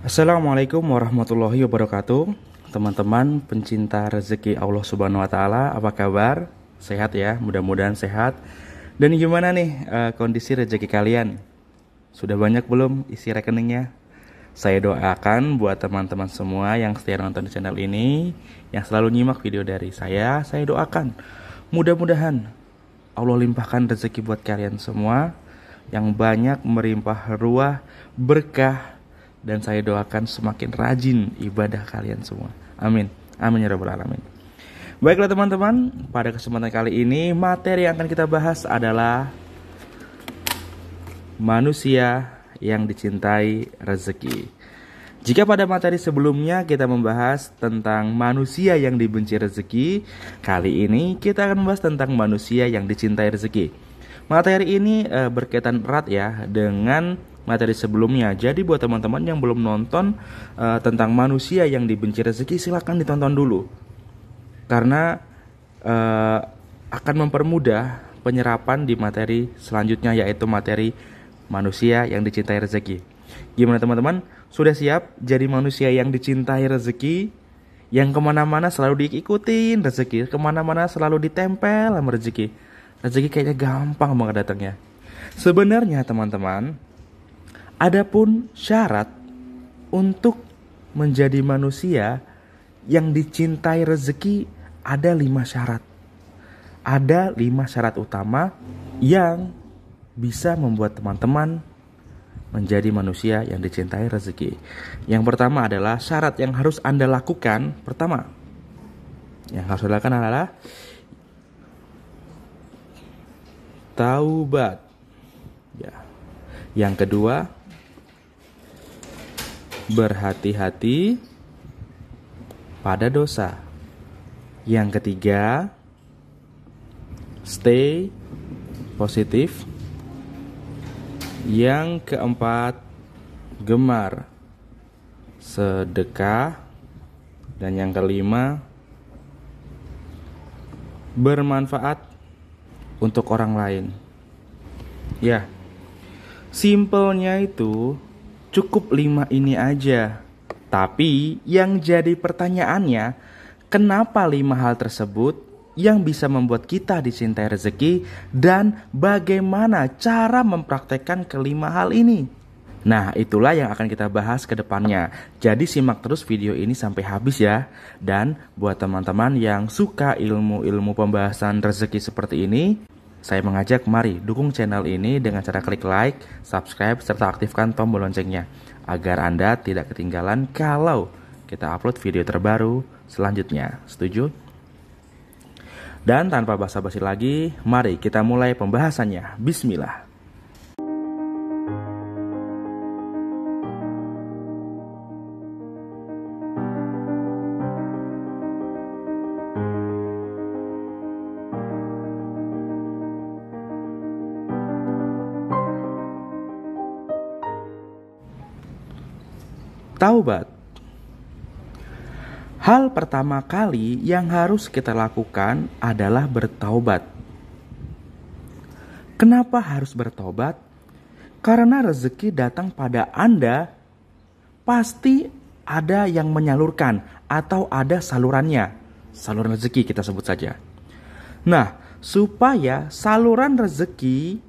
Assalamualaikum warahmatullahi wabarakatuh. Teman-teman pencinta rezeki Allah Subhanahu wa taala, apa kabar? Sehat ya, mudah-mudahan sehat. Dan gimana nih kondisi rezeki kalian? Sudah banyak belum isi rekeningnya? Saya doakan buat teman-teman semua yang setia nonton di channel ini, yang selalu nyimak video dari saya doakan mudah-mudahan Allah limpahkan rezeki buat kalian semua, yang banyak melimpah ruah, berkah, dan saya doakan semakin rajin ibadah kalian semua. Amin. Amin ya rabbal alamin. Baiklah teman-teman, pada kesempatan kali ini materi yang akan kita bahas adalah manusia yang dicintai rezeki. Jika pada materi sebelumnya kita membahas tentang manusia yang dibenci rezeki, kali ini kita akan membahas tentang manusia yang dicintai rezeki. Materi ini berkaitan erat ya dengan materi sebelumnya. Jadi buat teman-teman yang belum nonton tentang manusia yang dibenci rezeki, silahkan ditonton dulu. Karena akan mempermudah penyerapan di materi selanjutnya, yaitu materi manusia yang dicintai rezeki. Gimana teman-teman? Sudah siap jadi manusia yang dicintai rezeki? Yang kemana-mana selalu diikutin rezeki, kemana-mana selalu ditempel sama rezeki. Rezeki kayaknya gampang banget datangnya. Sebenarnya teman-teman, adapun syarat untuk menjadi manusia yang dicintai rezeki ada 5 syarat. Ada 5 syarat utama yang bisa membuat teman-teman menjadi manusia yang dicintai rezeki. Yang pertama adalah syarat yang harus Anda lakukan. Pertama, yang harus dilakukan adalah taubat. Ya. Yang kedua, berhati-hati pada dosa. Yang ketiga, stay positif. Yang keempat, gemar sedekah. Dan yang kelima, bermanfaat untuk orang lain. Ya, simpelnya itu cukup 5 ini aja. Tapi yang jadi pertanyaannya, kenapa 5 hal tersebut yang bisa membuat kita dicintai rezeki, dan bagaimana cara mempraktekkan kelima hal ini? Nah, itulah yang akan kita bahas ke depannya. Jadi simak terus video ini sampai habis ya. Dan buat teman-teman yang suka ilmu-ilmu pembahasan rezeki seperti ini, saya mengajak mari dukung channel ini dengan cara klik like, subscribe, serta aktifkan tombol loncengnya agar Anda tidak ketinggalan kalau kita upload video terbaru selanjutnya. Setuju? Dan tanpa basa-basi lagi, mari kita mulai pembahasannya. Bismillah. Taubat. Hal pertama kali yang harus kita lakukan adalah bertaubat. Kenapa harus bertaubat? Karena rezeki datang pada Anda, pasti ada yang menyalurkan atau ada salurannya. Saluran rezeki kita sebut saja. Nah, supaya saluran rezeki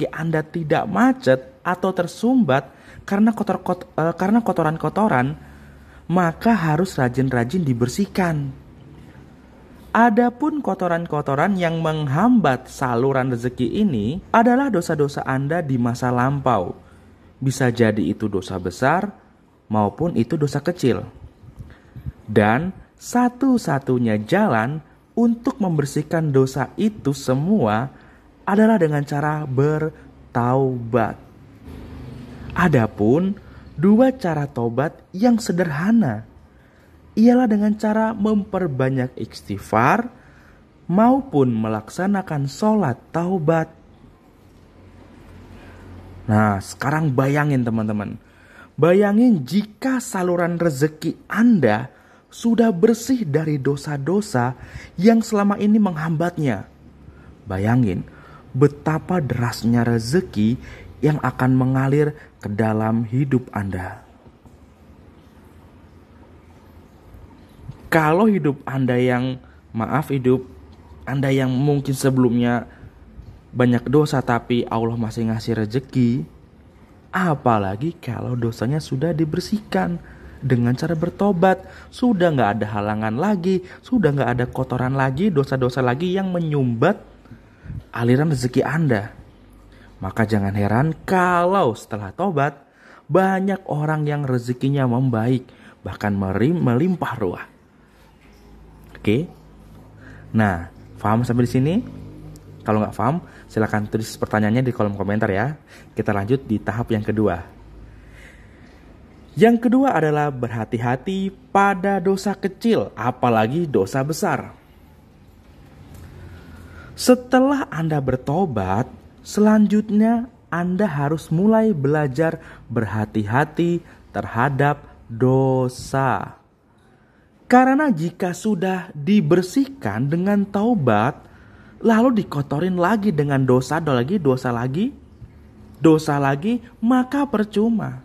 Anda tidak macet atau tersumbat karena kotoran-kotoran, maka harus rajin-rajin dibersihkan. Adapun kotoran-kotoran yang menghambat saluran rezeki ini adalah dosa-dosa Anda di masa lampau. Bisa jadi itu dosa besar maupun itu dosa kecil. Dan satu-satunya jalan untuk membersihkan dosa itu semua adalah dengan cara bertaubat. Adapun 2 cara tobat yang sederhana ialah dengan cara memperbanyak istighfar maupun melaksanakan sholat taubat. Nah, sekarang bayangin teman-teman. Bayangin jika saluran rezeki Anda sudah bersih dari dosa-dosa yang selama ini menghambatnya. Bayangin betapa derasnya rezeki yang akan mengalir ke dalam hidup Anda. Kalau hidup Anda hidup Anda yang mungkin sebelumnya banyak dosa tapi Allah masih ngasih rezeki, apalagi kalau dosanya sudah dibersihkan dengan cara bertobat, sudah gak ada halangan lagi, sudah gak ada kotoran lagi, dosa-dosa lagi yang menyumbat aliran rezeki Anda. Maka jangan heran kalau setelah tobat banyak orang yang rezekinya membaik, bahkan melimpah ruah. Oke? Nah, paham sampai di sini? Kalau nggak paham, silakan tulis pertanyaannya di kolom komentar ya. Kita lanjut di tahap yang kedua. Yang kedua adalah berhati-hati pada dosa kecil, apalagi dosa besar. Setelah Anda bertobat, selanjutnya Anda harus mulai belajar berhati-hati terhadap dosa. Karena jika sudah dibersihkan dengan taubat, lalu dikotorin lagi dengan dosa lagi, maka percuma.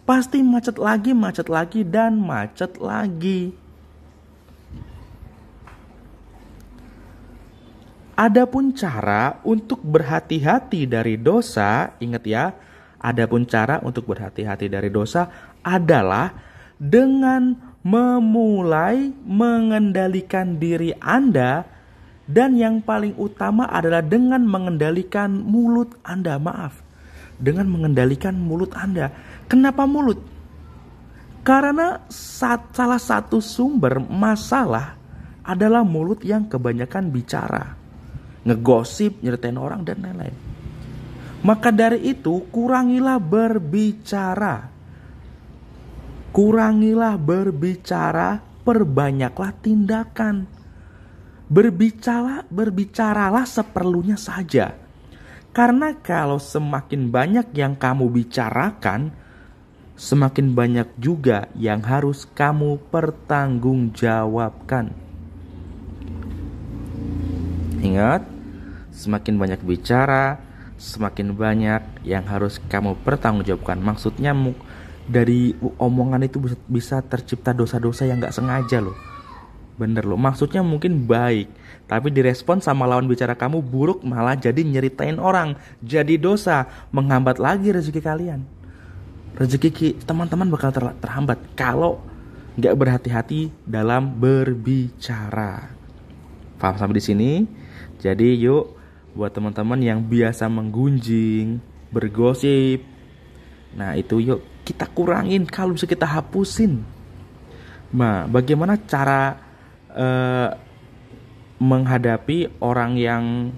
Pasti macet lagi, dan macet lagi. Adapun cara untuk berhati-hati dari dosa, ingat ya, adapun cara untuk berhati-hati dari dosa adalah dengan memulai mengendalikan diri Anda, dan yang paling utama adalah dengan mengendalikan mulut Anda. Dengan mengendalikan mulut Anda. Kenapa mulut? Karena salah satu sumber masalah adalah mulut yang kebanyakan bicara, ngegosip, nyeritain orang, dan lain-lain. Maka dari itu, kurangilah berbicara. Perbanyaklah tindakan. Berbicaralah seperlunya saja. Karena kalau semakin banyak yang kamu bicarakan, semakin banyak juga yang harus kamu pertanggungjawabkan. Ingat, semakin banyak bicara, semakin banyak yang harus kamu pertanggungjawabkan. Maksudnya dari omongan itu bisa tercipta dosa-dosa yang gak sengaja loh. Bener loh, maksudnya mungkin baik, tapi direspon sama lawan bicara kamu buruk, malah jadi nyeritain orang, jadi dosa, menghambat lagi rezeki kalian. Rezeki teman-teman bakal terhambat kalau gak berhati-hati dalam berbicara. Paham sampai di sini? Jadi yuk, buat teman-teman yang biasa menggunjing, bergosip, nah itu yuk kita kurangin, kalau bisa kita hapusin. Nah, bagaimana cara menghadapi orang yang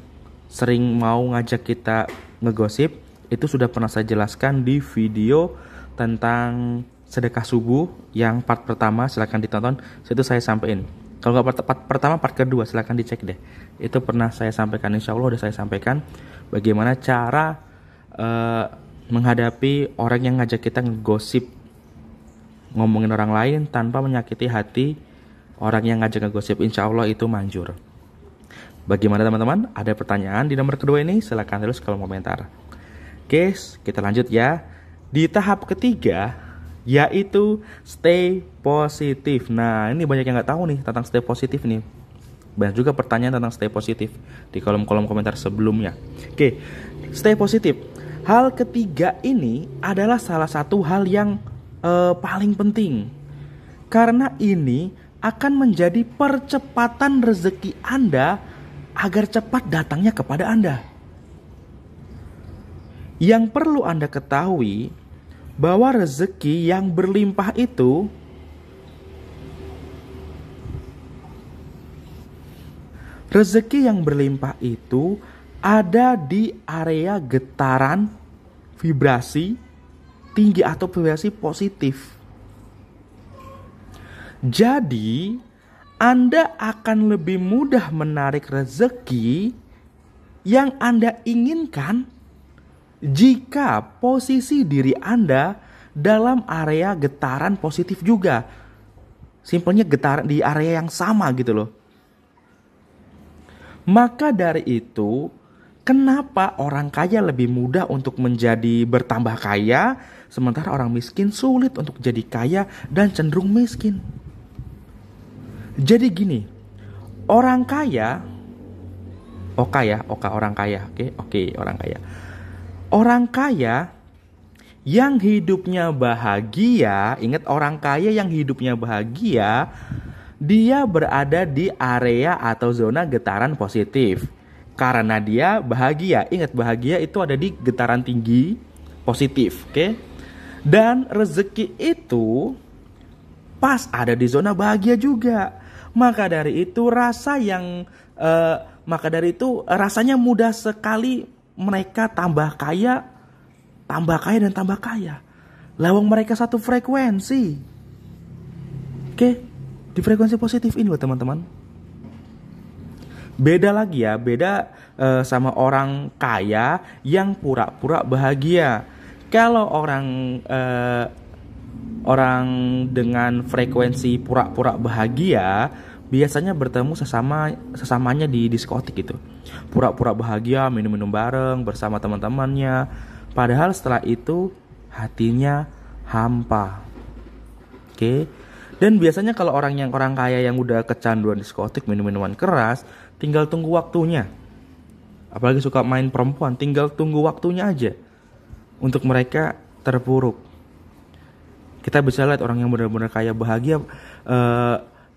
sering mau ngajak kita ngegosip? Itu sudah pernah saya jelaskan di video tentang sedekah subuh yang part pertama, silakan ditonton. Itu saya sampaikan. Kalau nggak part pertama, part kedua silakan dicek deh. Itu pernah saya sampaikan, insya Allah udah saya sampaikan bagaimana cara menghadapi orang yang ngajak kita ngegosip, ngomongin orang lain tanpa menyakiti hati orang yang ngajak ngegosip. Insya Allah itu manjur. Bagaimana teman-teman? Ada pertanyaan di nomor kedua ini? Silakan tulis kolom komentar. Oke, kita lanjut ya. Di tahap ketiga, yaitu stay positif. Nah, ini banyak yang nggak tahu nih tentang stay positif nih. Banyak juga pertanyaan tentang stay positif di kolom-kolom komentar sebelumnya. Oke, stay positif. Hal ketiga ini adalah salah satu hal yang paling penting. Karena ini akan menjadi percepatan rezeki Anda agar cepat datangnya kepada Anda. Yang perlu Anda ketahui bahwa rezeki yang berlimpah itu ada di area getaran vibrasi tinggi atau vibrasi positif. Jadi, Anda akan lebih mudah menarik rezeki yang Anda inginkan jika posisi diri Anda dalam area getaran positif juga. Simpelnya getaran di area yang sama gitu loh. Maka dari itu, Kenapa orang kaya lebih mudah untuk menjadi bertambah kaya, sementara orang miskin sulit untuk jadi kaya dan cenderung miskin? Jadi gini, orang kaya, orang kaya, oke, orang kaya. Orang kaya yang hidupnya bahagia, ingat orang kaya yang hidupnya bahagia, dia berada di area atau zona getaran positif. Karena dia bahagia. Ingat, bahagia itu ada di getaran tinggi positif, oke? Dan rezeki itu pas ada di zona bahagia juga. Maka dari itu rasanya mudah sekali mereka tambah kaya dan tambah kaya. Lawang mereka satu frekuensi. Oke, di frekuensi positif ini loh teman-teman. Beda lagi ya, sama orang kaya yang pura-pura bahagia. Kalau orang dengan frekuensi pura-pura bahagia biasanya bertemu sesamanya di diskotik gitu. Pura-pura bahagia, minum-minum bareng bersama teman-temannya. Padahal setelah itu hatinya hampa. Oke. Dan biasanya kalau orang kaya yang udah kecanduan diskotik, minum-minuman keras, tinggal tunggu waktunya. Apalagi suka main perempuan, tinggal tunggu waktunya aja untuk mereka terpuruk. Kita bisa lihat orang yang benar-benar kaya bahagia,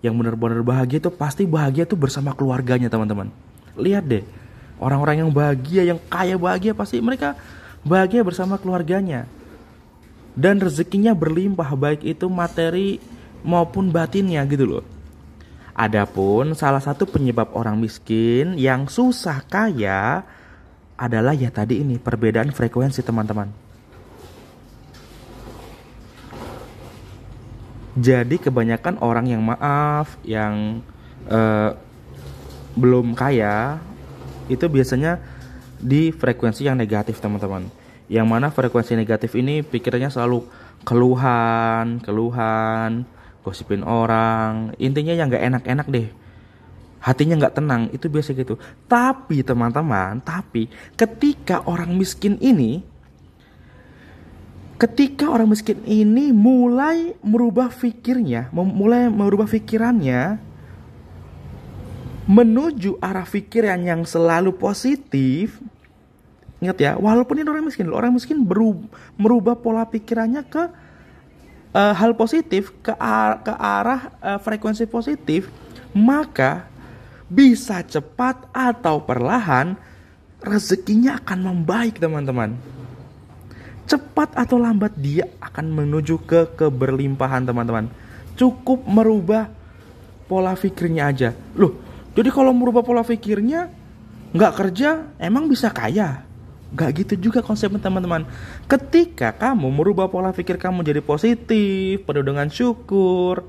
yang benar-benar bahagia itu pasti bahagia tuh bersama keluarganya teman-teman. Lihat deh, orang-orang yang bahagia, yang kaya bahagia pasti mereka bahagia bersama keluarganya. Dan rezekinya berlimpah, baik itu materi maupun batinnya gitu loh. Adapun salah satu penyebab orang miskin yang susah kaya adalah ya tadi ini, perbedaan frekuensi teman-teman. Jadi kebanyakan orang yang belum kaya itu biasanya di frekuensi yang negatif teman-teman. Yang mana frekuensi negatif ini pikirannya selalu keluhan, gosipin orang, intinya yang gak enak-enak deh. Hatinya gak tenang, itu biasa gitu. Tapi teman-teman, ketika orang miskin ini mulai merubah pikirannya menuju arah pikiran yang selalu positif. Ingat ya, walaupun ini orang miskin merubah pola pikirannya ke hal positif, ke arah frekuensi positif, maka bisa cepat atau perlahan rezekinya akan membaik teman-teman. Cepat atau lambat dia akan menuju ke keberlimpahan teman-teman. Cukup merubah pola pikirnya aja. Loh, jadi kalau merubah pola pikirnya nggak kerja emang bisa kaya? Gak gitu juga konsepnya teman-teman. Ketika kamu merubah pola pikir kamu jadi positif, penuh dengan syukur,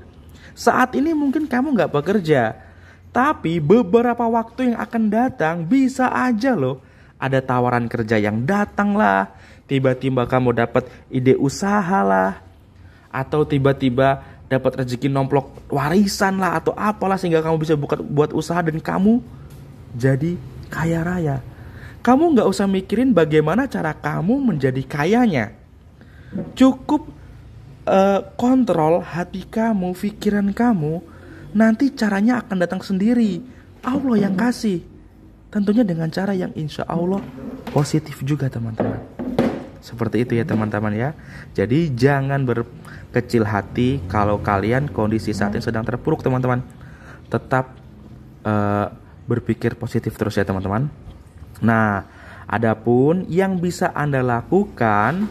saat ini mungkin kamu gak bekerja, tapi beberapa waktu yang akan datang bisa aja loh ada tawaran kerja yang datang lah. Tiba-tiba kamu dapat ide usaha lah, atau tiba-tiba dapat rezeki nomplok warisan lah, atau apalah sehingga kamu bisa buat usaha dan kamu jadi kaya raya. Kamu gak usah mikirin bagaimana cara kamu menjadi kayanya. Cukup kontrol hati kamu, pikiran kamu. Nanti caranya akan datang sendiri. Allah yang kasih. Tentunya dengan cara yang insya Allah positif juga teman-teman. Seperti itu ya teman-teman ya. Jadi jangan berkecil hati kalau kalian kondisi saat ini sedang terpuruk teman-teman. Tetap berpikir positif terus ya teman-teman. Nah, adapun yang bisa Anda lakukan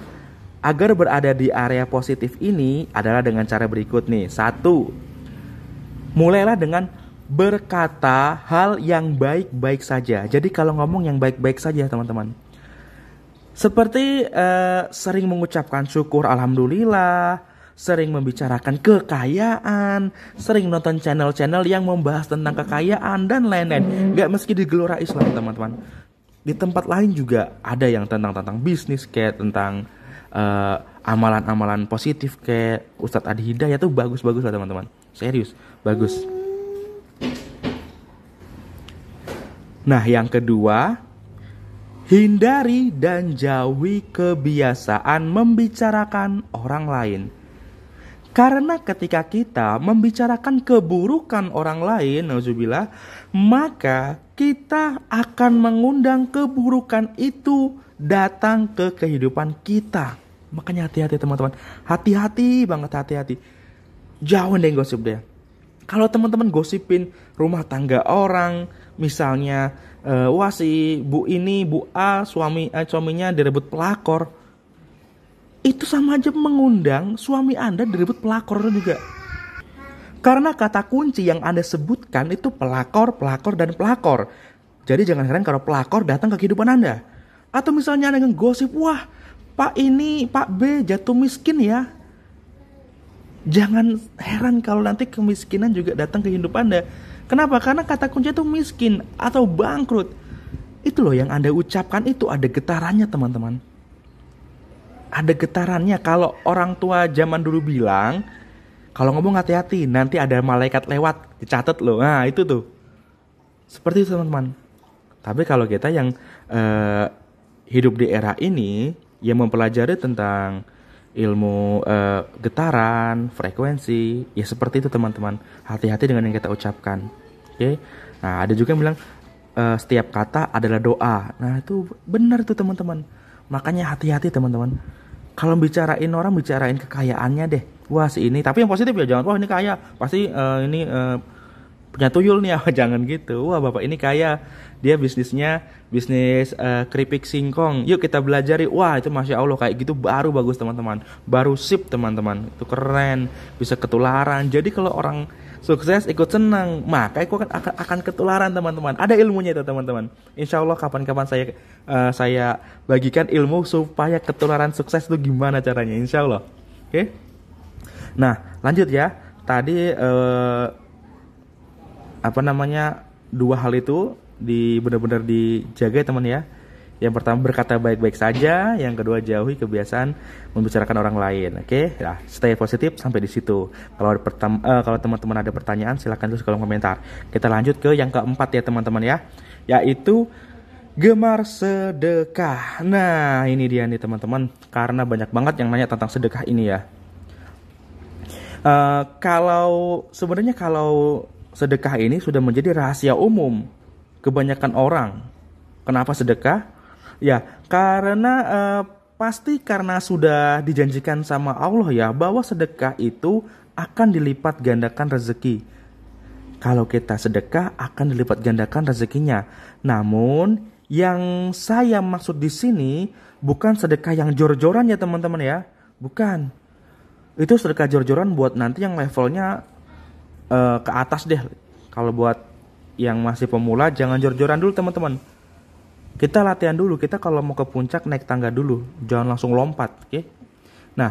agar berada di area positif ini adalah dengan cara berikut nih. 1. Mulailah dengan berkata hal yang baik-baik saja. Jadi kalau ngomong yang baik-baik saja teman-teman. Seperti sering mengucapkan syukur alhamdulillah, sering membicarakan kekayaan, sering nonton channel-channel yang membahas tentang kekayaan dan lain-lain. Gak meski di gelora Islam teman-teman. Di tempat lain juga ada yang tentang bisnis, kayak tentang amalan-amalan positif kayak Ustadz Adi Hidayat tuh bagus-bagus lah teman-teman. Serius, bagus. Nah, yang kedua, Hindari dan jauhi kebiasaan membicarakan orang lain. Karena ketika kita membicarakan keburukan orang lain, nauzubillah, maka kita akan mengundang keburukan itu datang ke kehidupan kita. Makanya hati-hati teman-teman. Hati-hati banget, hati-hati. Jauhin deh gosip deh. Kalau teman-teman gosipin rumah tangga orang, misalnya wah si Bu ini, Bu A, suaminya direbut pelakor, itu sama aja mengundang suami Anda direbut pelakor juga. Karena kata kunci yang Anda sebutkan itu pelakor, pelakor, dan pelakor. Jadi jangan heran kalau pelakor datang ke kehidupan Anda. Atau misalnya Anda ngegosip, wah Pak ini, Pak B jatuh miskin ya. Jangan heran kalau nanti kemiskinan juga datang ke hidup Anda. Kenapa? Karena kata kunci itu miskin atau bangkrut. Itu loh yang Anda ucapkan itu ada getarannya teman-teman. Ada getarannya. Kalau orang tua zaman dulu bilang, kalau ngomong hati-hati, nanti ada malaikat lewat, dicatat loh. Nah itu tuh. Seperti itu teman-teman. Tapi kalau kita yang hidup di era ini, yang mempelajari tentang ilmu getaran, frekuensi, ya seperti itu teman-teman. Hati-hati dengan yang kita ucapkan. Oke. Nah ada juga yang bilang setiap kata adalah doa. Nah itu benar tuh teman-teman. Makanya hati-hati teman-teman. Kalau bicarain orang, bicarain kekayaannya deh. Wah si ini, tapi yang positif ya, jangan wah ini kaya, pasti ini punya tuyul nih. Jangan gitu. Wah bapak ini kaya, dia bisnisnya bisnis keripik singkong. Yuk kita belajari. Wah itu masya Allah, kayak gitu baru bagus teman-teman, baru sip teman-teman, itu keren, bisa ketularan. Jadi kalau orang sukses ikut senang, maka itu akan ketularan teman-teman. Ada ilmunya itu teman-teman. Insya Allah kapan-kapan saya bagikan ilmu supaya ketularan sukses itu gimana caranya, insya Allah. Oke. Nah lanjut ya. Tadi dua hal itu benar-benar dijaga ya teman ya. Yang pertama berkata baik-baik saja, yang kedua jauhi kebiasaan membicarakan orang lain. Oke, nah, stay positif sampai di situ. Kalau teman-teman ada pertanyaan silahkan tulis kolom komentar. Kita lanjut ke yang keempat ya teman-teman ya, yaitu gemar sedekah. Nah ini dia nih teman-teman, karena banyak banget yang nanya tentang sedekah ini ya. Kalau sedekah ini sudah menjadi rahasia umum kebanyakan orang. Kenapa sedekah? Ya, karena pasti karena sudah dijanjikan sama Allah ya, bahwa sedekah itu akan dilipat gandakan rezeki. Kalau kita sedekah akan dilipat gandakan rezekinya. Namun yang saya maksud di sini bukan sedekah yang jor-joran ya teman-teman ya. Bukan. Itu sedekah jor-joran buat nanti yang levelnya ke atas deh. Kalau buat yang masih pemula jangan jor-joran dulu teman-teman. Kita latihan dulu, kita kalau mau ke puncak naik tangga dulu, jangan langsung lompat, oke? Nah,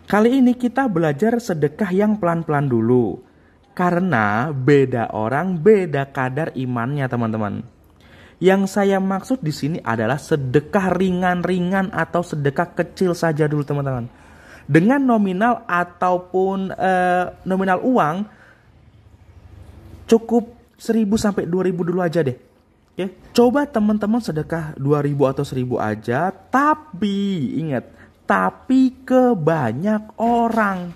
kali ini kita belajar sedekah yang pelan-pelan dulu. Karena beda orang, beda kadar imannya, teman-teman. Yang saya maksud di sini adalah sedekah ringan-ringan atau sedekah kecil saja dulu, teman-teman. Dengan nominal ataupun nominal uang cukup 1.000 sampai 2.000 dulu aja deh. Oke, coba teman-teman sedekah 2.000 atau 1.000 aja, tapi ingat, tapi ke banyak orang.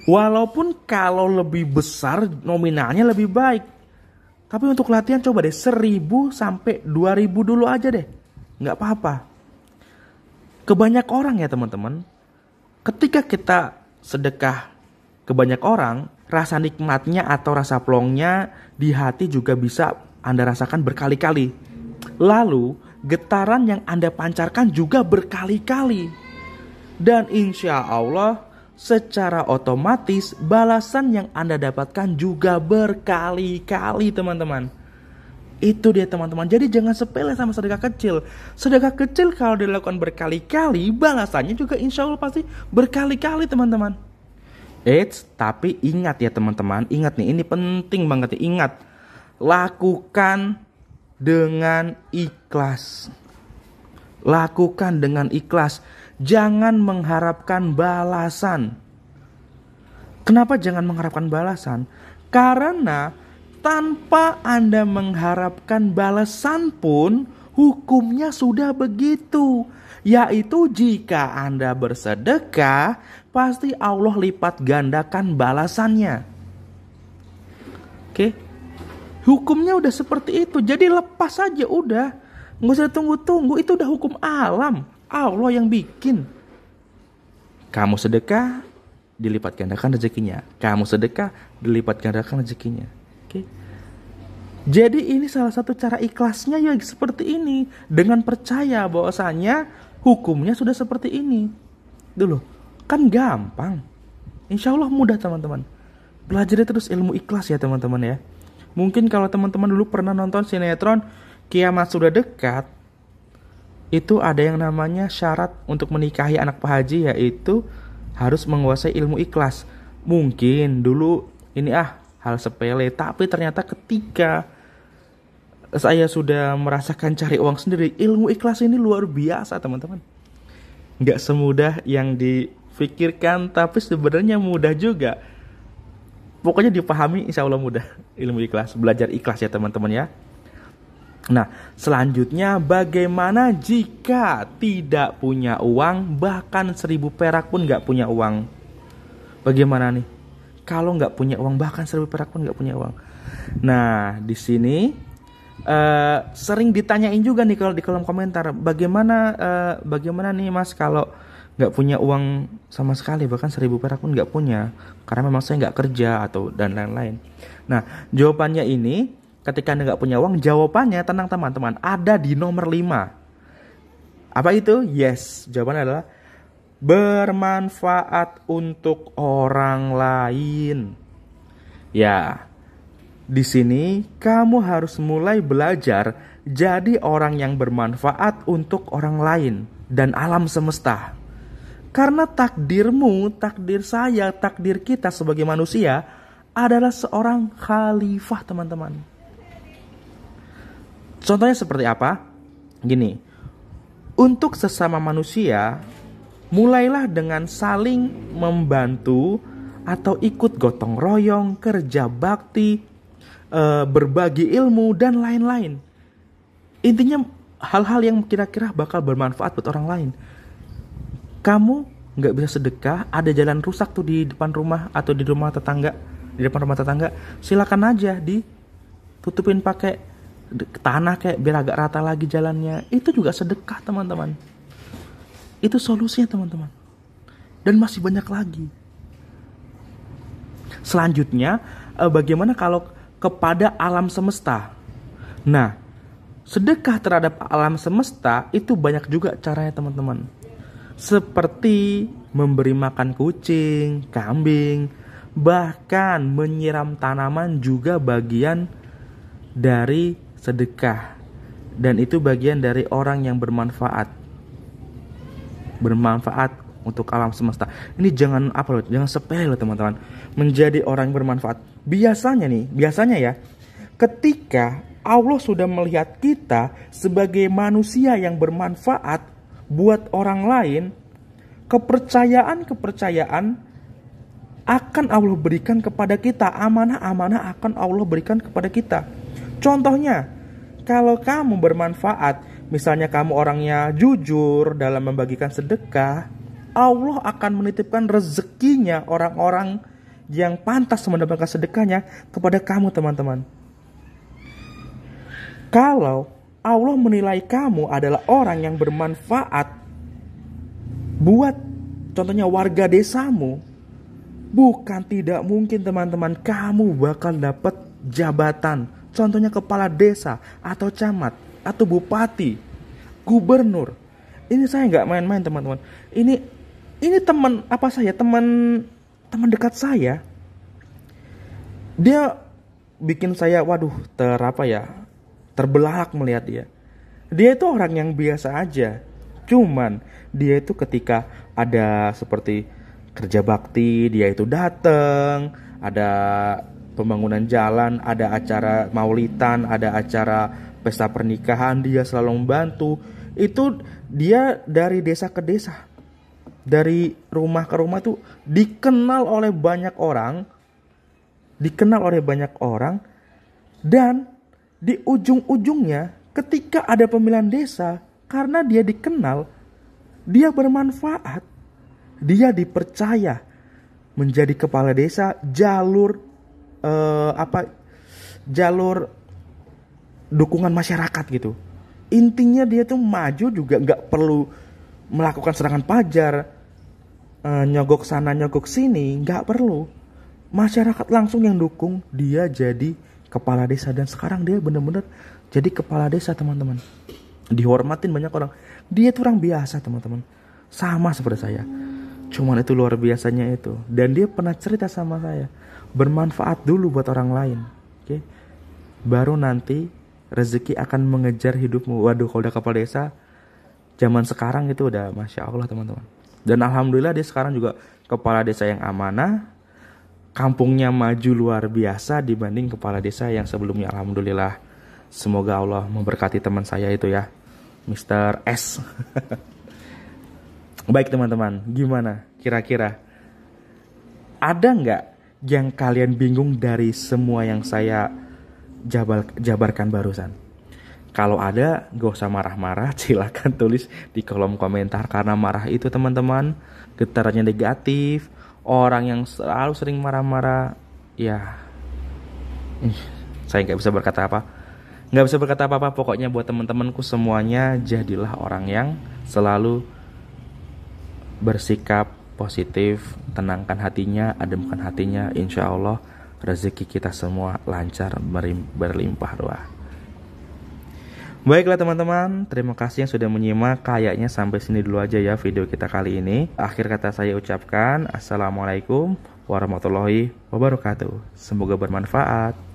Walaupun kalau lebih besar nominalnya lebih baik. Tapi untuk latihan coba deh 1.000 sampai 2.000 dulu aja deh. Nggak apa-apa. Ke banyak orang ya teman-teman. Ketika kita sedekah ke banyak orang, rasa nikmatnya atau rasa plongnya di hati juga bisa Anda rasakan berkali-kali. Lalu getaran yang Anda pancarkan juga berkali-kali. Dan insya Allah secara otomatis balasan yang Anda dapatkan juga berkali-kali teman-teman. Itu dia teman-teman. Jadi jangan sepele sama sedekah kecil. Sedekah kecil kalau dilakukan berkali-kali, balasannya juga insya Allah pasti berkali-kali teman-teman. Tapi ingat ya teman-teman, ingat nih, ini penting banget nih, ingat. Lakukan dengan ikhlas. Lakukan dengan ikhlas. Jangan mengharapkan balasan. Kenapa jangan mengharapkan balasan? Karena tanpa Anda mengharapkan balasan pun, hukumnya sudah begitu. Yaitu jika Anda bersedekah, pasti Allah lipat gandakan balasannya. Oke? Hukumnya udah seperti itu. Jadi lepas aja udah. Nggak usah tunggu-tunggu. Itu udah hukum alam. Allah yang bikin. Kamu sedekah, dilipat gandakan rezekinya. Kamu sedekah, dilipat gandakan rezekinya. Oke? Jadi ini salah satu cara ikhlasnya ya seperti ini. Dengan percaya bahwasanya hukumnya sudah seperti ini. Dulu, kan gampang. Insya Allah mudah teman-teman. Belajar terus ilmu ikhlas ya teman-teman ya. Mungkin kalau teman-teman dulu pernah nonton sinetron Kiamat Sudah Dekat, itu ada yang namanya syarat untuk menikahi anak Pak Haji, yaitu harus menguasai ilmu ikhlas. Mungkin dulu ini hal sepele, tapi ternyata ketika saya sudah merasakan cari uang sendiri, ilmu ikhlas ini luar biasa teman-teman. Nggak semudah yang dipikirkan, tapi sebenarnya mudah juga. Pokoknya dipahami insya Allah mudah ilmu ikhlas. Belajar ikhlas ya teman-teman ya. Nah, selanjutnya bagaimana jika tidak punya uang, bahkan 1000 perak pun nggak punya uang? Bagaimana nih? Kalau nggak punya uang, bahkan 1000 perak pun nggak punya uang. Nah, di sini sering ditanyain juga nih kalau di kolom komentar, bagaimana nih Mas kalau nggak punya uang sama sekali, bahkan 1000 perak pun nggak punya, karena memang saya nggak kerja atau dan lain-lain. Nah, jawabannya ini, ketika Anda nggak punya uang, jawabannya tenang teman-teman, ada di nomor 5. Apa itu? Yes, jawabannya adalah bermanfaat untuk orang lain. Ya, di sini kamu harus mulai belajar jadi orang yang bermanfaat untuk orang lain dan alam semesta. Karena takdirmu, takdir saya, takdir kita sebagai manusia adalah seorang khalifah teman-teman. Contohnya seperti apa? Gini, untuk sesama manusia, mulailah dengan saling membantu atau ikut gotong royong, kerja bakti, berbagi ilmu, dan lain-lain. Intinya hal-hal yang kira-kira bakal bermanfaat buat orang lain. Kamu nggak bisa sedekah, ada jalan rusak tuh di depan rumah atau di rumah tetangga, di depan rumah tetangga, silakan aja ditutupin pakai tanah kayak biar agak rata lagi jalannya. Itu juga sedekah teman-teman. Itu solusinya teman-teman. Dan masih banyak lagi. Selanjutnya, bagaimana kalau kepada alam semesta? Nah, sedekah terhadap alam semesta itu banyak juga caranya teman-teman. Seperti memberi makan kucing, kambing, bahkan menyiram tanaman juga bagian dari sedekah, dan itu bagian dari orang yang bermanfaat untuk alam semesta. Ini jangan sepele loh teman-teman, menjadi orang yang bermanfaat. Biasanya ya, ketika Allah sudah melihat kita sebagai manusia yang bermanfaat buat orang lain, kepercayaan akan Allah berikan kepada kita, amanah akan Allah berikan kepada kita. Contohnya, kalau kamu bermanfaat, misalnya kamu orangnya jujur dalam membagikan sedekah, Allah akan menitipkan rezekinya orang-orang yang pantas mendapatkan sedekahnya kepada kamu teman-teman. Kalau Allah menilai kamu adalah orang yang bermanfaat buat contohnya warga desamu, bukan tidak mungkin teman-teman kamu bakal dapat jabatan. Contohnya kepala desa, atau camat, atau bupati, gubernur. Ini saya nggak main-main teman-teman. Ini teman dekat saya. Dia bikin saya terbelalak melihat dia. Dia itu orang yang biasa aja. Cuman dia itu ketika ada seperti kerja bakti, dia itu datang, ada pembangunan jalan, ada acara maulidan, ada acara pesta pernikahan, dia selalu membantu. Itu dia dari desa ke desa, dari rumah ke rumah tuh dikenal oleh banyak orang Dan di ujung-ujungnya ketika ada pemilihan desa, karena dia dikenal, dia bermanfaat, dia dipercaya menjadi kepala desa jalur jalur dukungan masyarakat gitu. Intinya dia tuh maju juga nggak perlu melakukan serangan pajar, nyogok sana nyogok sini, nggak perlu. Masyarakat langsung yang dukung dia jadi kepala desa, dan sekarang dia bener-bener jadi kepala desa teman-teman. Dihormatin banyak orang. Dia tuh orang biasa teman-teman, sama seperti saya. Cuman itu luar biasanya itu. Dan dia pernah cerita sama saya, bermanfaat dulu buat orang lain, oke? Baru nanti rezeki akan mengejar hidupmu. Waduh, kalau udah kepala desa zaman sekarang itu udah Masya Allah teman-teman. Dan alhamdulillah dia sekarang juga kepala desa yang amanah. Kampungnya maju luar biasa dibanding kepala desa yang sebelumnya. Alhamdulillah. Semoga Allah memberkati teman saya itu ya, Mr. S. Baik teman-teman, gimana kira-kira? Ada nggak yang kalian bingung dari semua yang saya jabarkan barusan? Kalau ada, gak usah marah-marah, silakan tulis di kolom komentar. Karena marah itu teman-teman, getarannya negatif. Orang yang selalu sering marah-marah, ya saya gak bisa berkata apa. Pokoknya buat teman-temanku semuanya, jadilah orang yang selalu bersikap positif, tenangkan hatinya, ademkan hatinya. Insya Allah rezeki kita semua lancar, berlimpah ruah. Baiklah teman-teman, terima kasih yang sudah menyimak. Kayaknya sampai sini dulu aja ya video kita kali ini. Akhir kata saya ucapkan Assalamualaikum warahmatullahi wabarakatuh. Semoga bermanfaat.